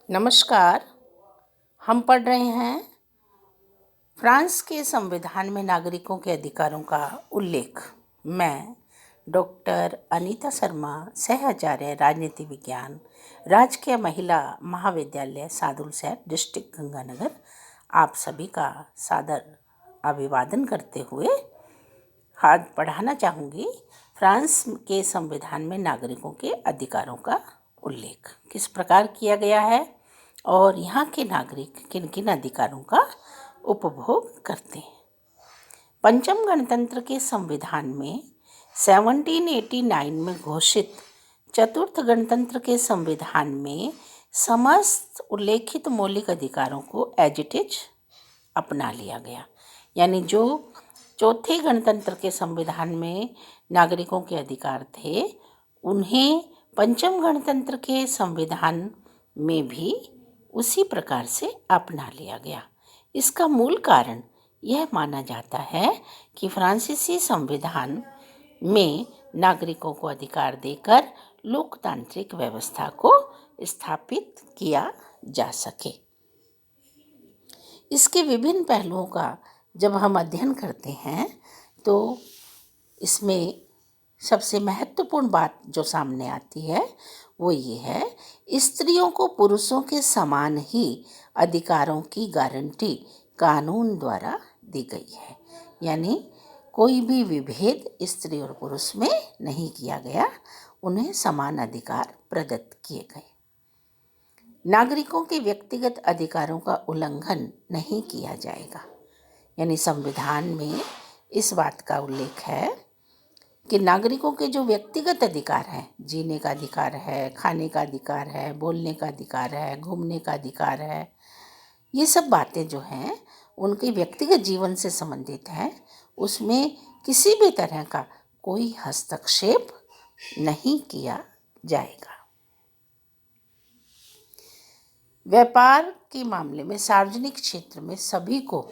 नमस्कार। हम पढ़ रहे हैं फ्रांस के संविधान में नागरिकों के अधिकारों का उल्लेख। मैं डॉक्टर अनीता शर्मा, सहआचार्य राजनीति विज्ञान, राजकीय महिला महाविद्यालय सादुलशहर, डिस्ट्रिक्ट गंगानगर, आप सभी का सादर अभिवादन करते हुए आज पढ़ाना चाहूँगी फ्रांस के संविधान में नागरिकों के अधिकारों का उल्लेख किस प्रकार किया गया है और यहाँ के नागरिक किन किन अधिकारों का उपभोग करते हैं। पंचम गणतंत्र के संविधान में 1789 में घोषित चतुर्थ गणतंत्र के संविधान में समस्त उल्लेखित मौलिक अधिकारों को एज इट इज अपना लिया गया। यानी जो चौथे गणतंत्र के संविधान में नागरिकों के अधिकार थे, उन्हें पंचम गणतंत्र के संविधान में भी उसी प्रकार से अपना लिया गया। इसका मूल कारण यह माना जाता है कि फ्रांसीसी संविधान में नागरिकों को अधिकार देकर लोकतांत्रिक व्यवस्था को स्थापित किया जा सके। इसके विभिन्न पहलुओं का जब हम अध्ययन करते हैं तो इसमें सबसे महत्वपूर्ण बात जो सामने आती है वो ये है, स्त्रियों को पुरुषों के समान ही अधिकारों की गारंटी कानून द्वारा दी गई है। यानी कोई भी विभेद स्त्री और पुरुष में नहीं किया गया, उन्हें समान अधिकार प्रदत्त किए गए। नागरिकों के व्यक्तिगत अधिकारों का उल्लंघन नहीं किया जाएगा। यानी संविधान में इस बात का उल्लेख है कि नागरिकों के जो व्यक्तिगत अधिकार हैं, जीने का अधिकार है, खाने का अधिकार है, बोलने का अधिकार है, घूमने का अधिकार है, ये सब बातें जो हैं उनके व्यक्तिगत जीवन से संबंधित हैं। उसमें किसी भी तरह का कोई हस्तक्षेप नहीं किया जाएगा। व्यापार के मामले में सार्वजनिक क्षेत्र में सभी को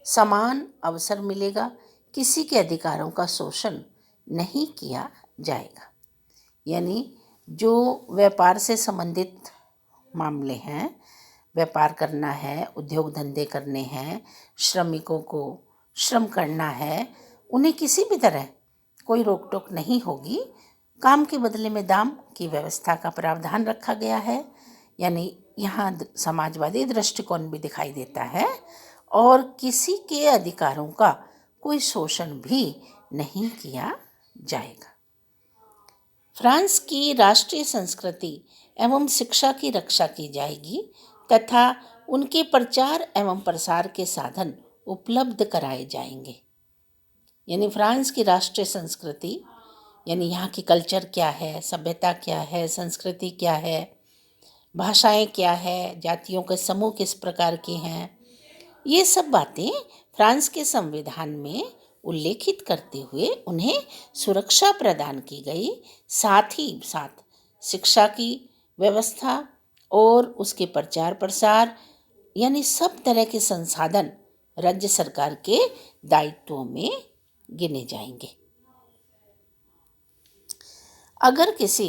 समान अवसर मिलेगा, किसी के अधिकारों का शोषण नहीं किया जाएगा। यानी जो व्यापार से संबंधित मामले हैं, व्यापार करना है, उद्योग धंधे करने हैं, श्रमिकों को श्रम करना है, उन्हें किसी भी तरह कोई रोक टोक नहीं होगी। काम के बदले में दाम की व्यवस्था का प्रावधान रखा गया है। यानी यहाँ समाजवादी दृष्टिकोण भी दिखाई देता है और किसी के अधिकारों का कोई शोषण भी नहीं किया जाएगा। फ्रांस की राष्ट्रीय संस्कृति एवं शिक्षा की रक्षा की जाएगी तथा उनके प्रचार एवं प्रसार के साधन उपलब्ध कराए जाएंगे। यानी फ्रांस की राष्ट्रीय संस्कृति यानी यहाँ की कल्चर क्या है, सभ्यता क्या है, संस्कृति क्या है, भाषाएं क्या है, जातियों के समूह किस प्रकार के हैं, ये सब बातें फ्रांस के संविधान में उल्लेखित करते हुए उन्हें सुरक्षा प्रदान की गई। साथ ही साथ शिक्षा की व्यवस्था और उसके प्रचार प्रसार यानी सब तरह के संसाधन राज्य सरकार के दायित्वों में गिने जाएंगे। अगर किसी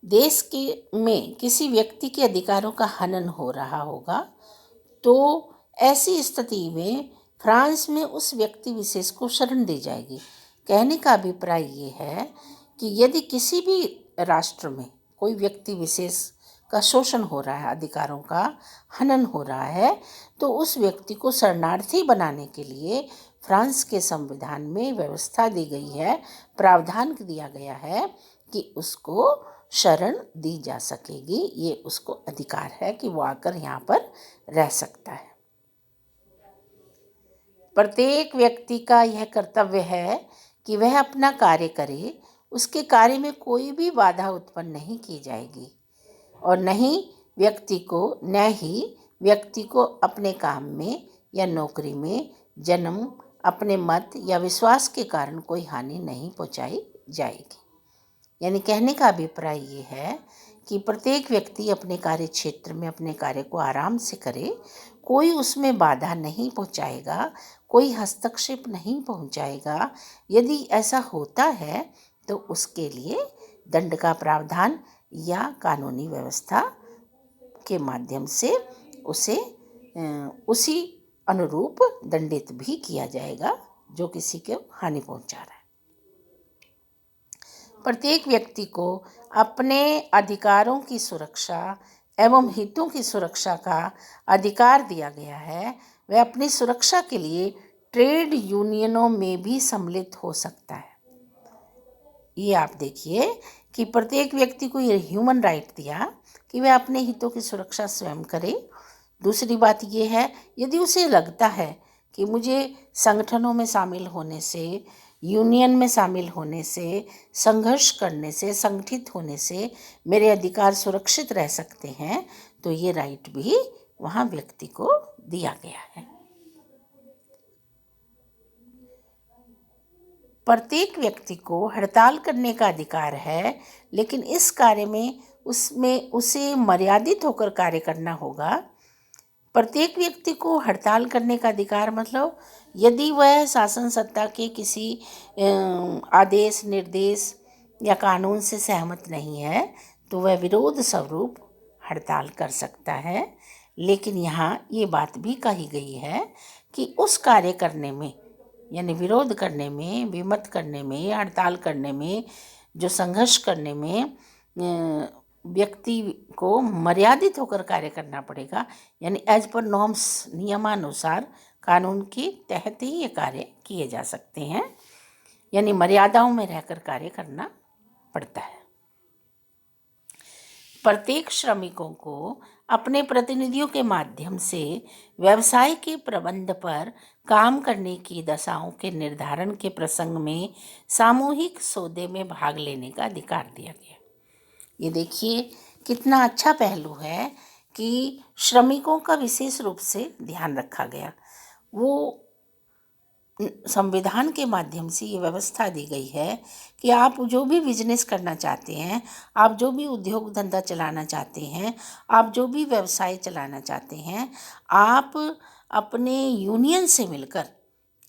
देश के में किसी व्यक्ति के अधिकारों का हनन हो रहा होगा तो ऐसी स्थिति में फ्रांस में उस व्यक्ति विशेष को शरण दी जाएगी। कहने का अभिप्राय ये है कि यदि किसी भी राष्ट्र में कोई व्यक्ति विशेष का शोषण हो रहा है, अधिकारों का हनन हो रहा है, तो उस व्यक्ति को शरणार्थी बनाने के लिए फ्रांस के संविधान में व्यवस्था दी गई है, प्रावधान दिया गया है कि उसको शरण दी जा सकेगी। ये उसको अधिकार है कि वो आकर यहाँ पर रह सकता है। प्रत्येक व्यक्ति का यह कर्तव्य है कि वह अपना कार्य करे, उसके कार्य में कोई भी बाधा उत्पन्न नहीं की जाएगी और न ही व्यक्ति को अपने काम में या नौकरी में जन्म, अपने मत या विश्वास के कारण कोई हानि नहीं पहुंचाई जाएगी। यानी कहने का अभिप्राय ये है कि प्रत्येक व्यक्ति अपने कार्य क्षेत्र में अपने कार्य को आराम से करे, कोई उसमें बाधा नहीं पहुंचाएगा, कोई हस्तक्षेप नहीं पहुंचाएगा। यदि ऐसा होता है तो उसके लिए दंड का प्रावधान या कानूनी व्यवस्था के माध्यम से उसे उसी अनुरूप दंडित भी किया जाएगा जो किसी को हानि पहुंचा रहा है। प्रत्येक व्यक्ति को अपने अधिकारों की सुरक्षा एवं हितों की सुरक्षा का अधिकार दिया गया है। वह अपनी सुरक्षा के लिए ट्रेड यूनियनों में भी सम्मिलित हो सकता है। ये आप देखिए कि प्रत्येक व्यक्ति को ये ह्यूमन राइट दिया कि वह अपने हितों की सुरक्षा स्वयं करे। दूसरी बात ये है, यदि उसे लगता है कि मुझे संगठनों में शामिल होने से, यूनियन में शामिल होने से, संघर्ष करने से, संगठित होने से मेरे अधिकार सुरक्षित रह सकते हैं, तो ये राइट भी वहाँ व्यक्ति को दिया गया है। प्रत्येक व्यक्ति को हड़ताल करने का अधिकार है, लेकिन इस कार्य में उसे मर्यादित होकर कार्य करना होगा। प्रत्येक व्यक्ति को हड़ताल करने का अधिकार मतलब यदि वह शासन सत्ता के किसी आदेश, निर्देश या कानून से सहमत नहीं है तो वह विरोध स्वरूप हड़ताल कर सकता है। लेकिन यहाँ ये बात भी कही गई है कि उस कार्य करने में, यानी विरोध करने में, विमत करने में, हड़ताल करने में, जो संघर्ष करने में व्यक्ति को मर्यादित होकर कार्य करना पड़ेगा। यानी एज पर नॉर्म्स, नियमानुसार, कानून के तहत ही ये कार्य किए जा सकते हैं, यानी मर्यादाओं में रहकर कार्य करना पड़ता है। प्रत्येक श्रमिकों को अपने प्रतिनिधियों के माध्यम से व्यवसाय के प्रबंध पर काम करने की दशाओं के निर्धारण के प्रसंग में सामूहिक सौदे में भाग लेने का अधिकार दिया गया। ये देखिए कितना अच्छा पहलू है कि श्रमिकों का विशेष रूप से ध्यान रखा गया। वो संविधान के माध्यम से ये व्यवस्था दी गई है कि आप जो भी बिजनेस करना चाहते हैं, आप जो भी उद्योग धंधा चलाना चाहते हैं, आप जो भी व्यवसाय चलाना चाहते हैं, आप अपने यूनियन से मिलकर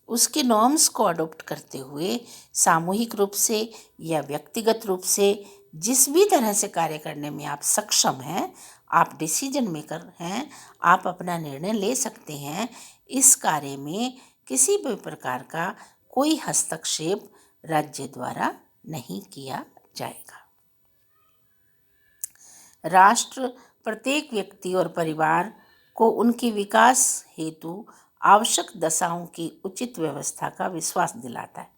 उसके नॉर्म्स को अडॉप्ट करते हुए सामूहिक रूप से या व्यक्तिगत रूप से जिस भी तरह से कार्य करने में आप सक्षम हैं, आप डिसीजन मेकर हैं, आप अपना निर्णय ले सकते हैं। इस कार्य में किसी भी प्रकार का कोई हस्तक्षेप राज्य द्वारा नहीं किया जाएगा। राष्ट्र प्रत्येक व्यक्ति और परिवार को उनके विकास हेतु आवश्यक दशाओं की उचित व्यवस्था का विश्वास दिलाता है।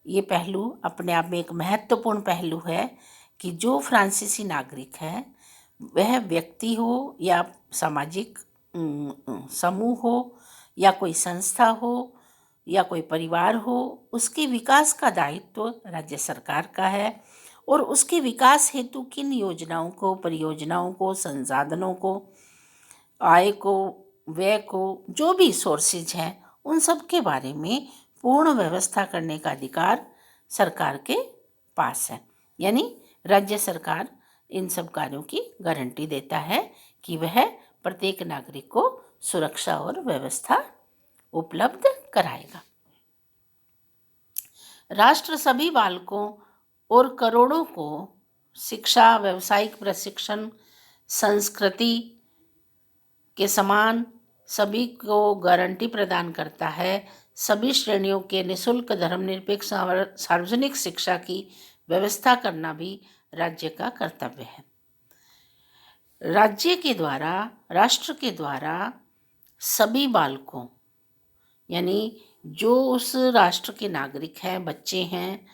ये पहलू अपने आप में एक महत्वपूर्ण पहलू है कि जो फ्रांसीसी नागरिक है, वह व्यक्ति हो या सामाजिक समूह हो या कोई संस्था हो या कोई परिवार हो, उसके विकास का दायित्व राज्य सरकार का है और उसके विकास हेतु किन योजनाओं को, परियोजनाओं को, संसाधनों को, आय को, व्यय को, जो भी सोर्सेज हैं, उन सब के बारे में पूर्ण व्यवस्था करने का अधिकार सरकार के पास है। यानी राज्य सरकार इन सब कार्यों की गारंटी देता है कि वह प्रत्येक नागरिक को सुरक्षा और व्यवस्था उपलब्ध कराएगा। राष्ट्र सभी बालकों और करोड़ों को शिक्षा, व्यावसायिक प्रशिक्षण, संस्कृति के समान सभी को गारंटी प्रदान करता है। सभी श्रेणियों के निःशुल्क धर्मनिरपेक्ष सार्वजनिक शिक्षा की व्यवस्था करना भी राज्य का कर्तव्य है। राज्य के द्वारा, राष्ट्र के द्वारा सभी बालकों, यानी जो उस राष्ट्र के नागरिक हैं, बच्चे हैं,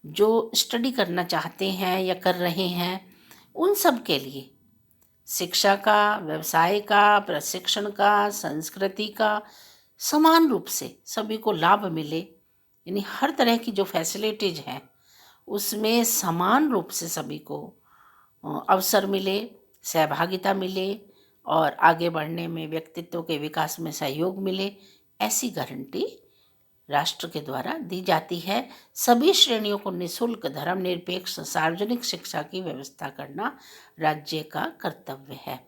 जो स्टडी करना चाहते हैं या कर रहे हैं, उन सब के लिए शिक्षा का, व्यवसाय का, प्रशिक्षण का, संस्कृति का समान रूप से सभी को लाभ मिले। यानी हर तरह की जो फैसिलिटीज हैं उसमें समान रूप से सभी को अवसर मिले, सहभागिता मिले और आगे बढ़ने में, व्यक्तित्व के विकास में सहयोग मिले, ऐसी गारंटी राष्ट्र के द्वारा दी जाती है। सभी श्रेणियों को निःशुल्क धर्मनिरपेक्ष सार्वजनिक शिक्षा की व्यवस्था करना राज्य का कर्तव्य है।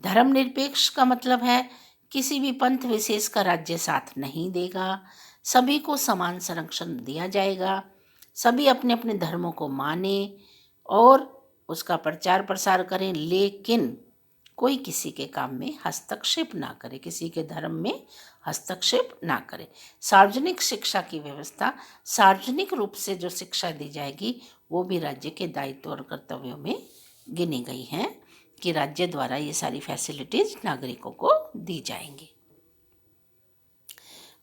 धर्मनिरपेक्ष का मतलब है किसी भी पंथ विशेष का राज्य साथ नहीं देगा, सभी को समान संरक्षण दिया जाएगा, सभी अपने अपने धर्मों को माने और उसका प्रचार प्रसार करें, लेकिन कोई किसी के काम में हस्तक्षेप ना करे, किसी के धर्म में हस्तक्षेप ना करे। सार्वजनिक शिक्षा की व्यवस्था, सार्वजनिक रूप से जो शिक्षा दी जाएगी वो भी राज्य के दायित्व और कर्तव्यों में गिनी गई हैं कि राज्य द्वारा ये सारी फैसिलिटीज नागरिकों को दी जाएंगी।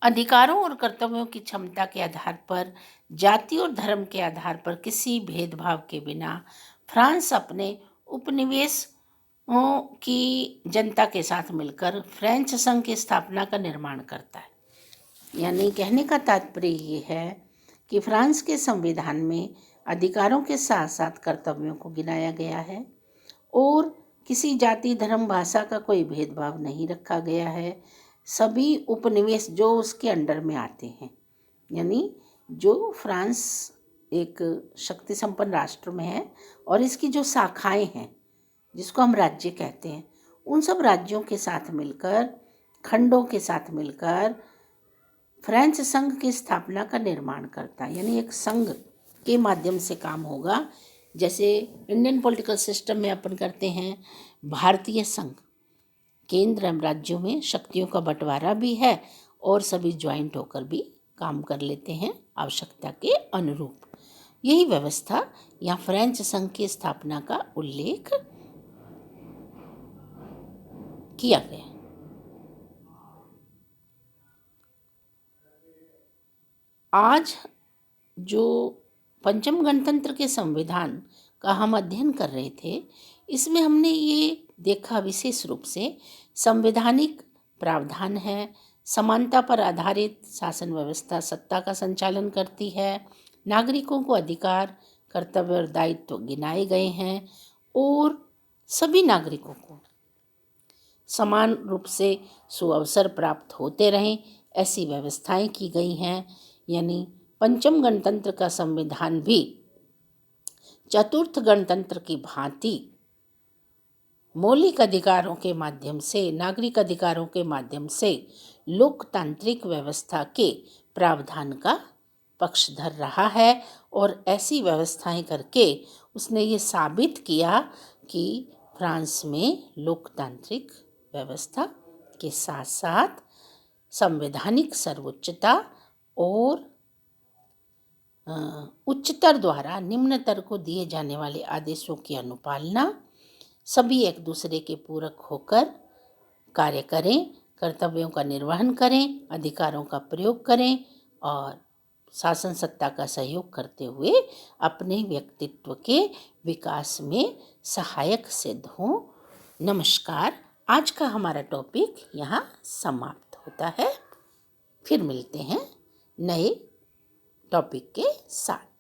अधिकारों और कर्तव्यों की क्षमता के आधार पर, जाति और धर्म के आधार पर किसी भेदभाव के बिना फ्रांस अपने उपनिवेशों की जनता के साथ मिलकर फ्रेंच संघ की स्थापना का निर्माण करता है। यानी कहने का तात्पर्य ये है कि फ्रांस के संविधान में अधिकारों के साथ साथ कर्तव्यों को गिनाया गया है और किसी जाति, धर्म, भाषा का कोई भेदभाव नहीं रखा गया है। सभी उपनिवेश जो उसके अंडर में आते हैं, यानी जो फ्रांस एक शक्ति संपन्न राष्ट्र में है और इसकी जो शाखाएं हैं जिसको हम राज्य कहते हैं, उन सब राज्यों के साथ मिलकर, खंडों के साथ मिलकर फ्रेंच संघ की स्थापना का निर्माण करता है। यानी एक संघ के माध्यम से काम होगा। जैसे इंडियन पॉलिटिकल सिस्टम में अपन करते हैं भारतीय संघ, केंद्र एवं राज्यों में शक्तियों का बंटवारा भी है और सभी ज्वाइंट होकर भी काम कर लेते हैं आवश्यकता के अनुरूप। यही व्यवस्था यहाँ फ्रेंच संघ की स्थापना का उल्लेख किया गया। आज जो पंचम गणतंत्र के संविधान का हम अध्ययन कर रहे थे, इसमें हमने ये देखा विशेष रूप से संवैधानिक प्रावधान है, समानता पर आधारित शासन व्यवस्था सत्ता का संचालन करती है, नागरिकों को अधिकार, कर्तव्य और दायित्व गिनाए गए हैं और सभी नागरिकों को समान रूप से सुअवसर प्राप्त होते रहें, ऐसी व्यवस्थाएं की गई हैं। यानी पंचम गणतंत्र का संविधान भी चतुर्थ गणतंत्र की भांति मौलिक अधिकारों के माध्यम से, नागरिक अधिकारों के माध्यम से लोकतांत्रिक व्यवस्था के प्रावधान का पक्षधर रहा है और ऐसी व्यवस्थाएं करके उसने ये साबित किया कि फ्रांस में लोकतांत्रिक व्यवस्था के साथ साथ संवैधानिक सर्वोच्चता और उच्चतर द्वारा निम्नतर को दिए जाने वाले आदेशों की अनुपालना, सभी एक दूसरे के पूरक होकर कार्य करें, कर्तव्यों का निर्वहन करें, अधिकारों का प्रयोग करें और शासन सत्ता का सहयोग करते हुए अपने व्यक्तित्व के विकास में सहायक सिद्ध हों। नमस्कार। आज का हमारा टॉपिक यहाँ समाप्त होता है। फिर मिलते हैं नए टॉपिक के साथ।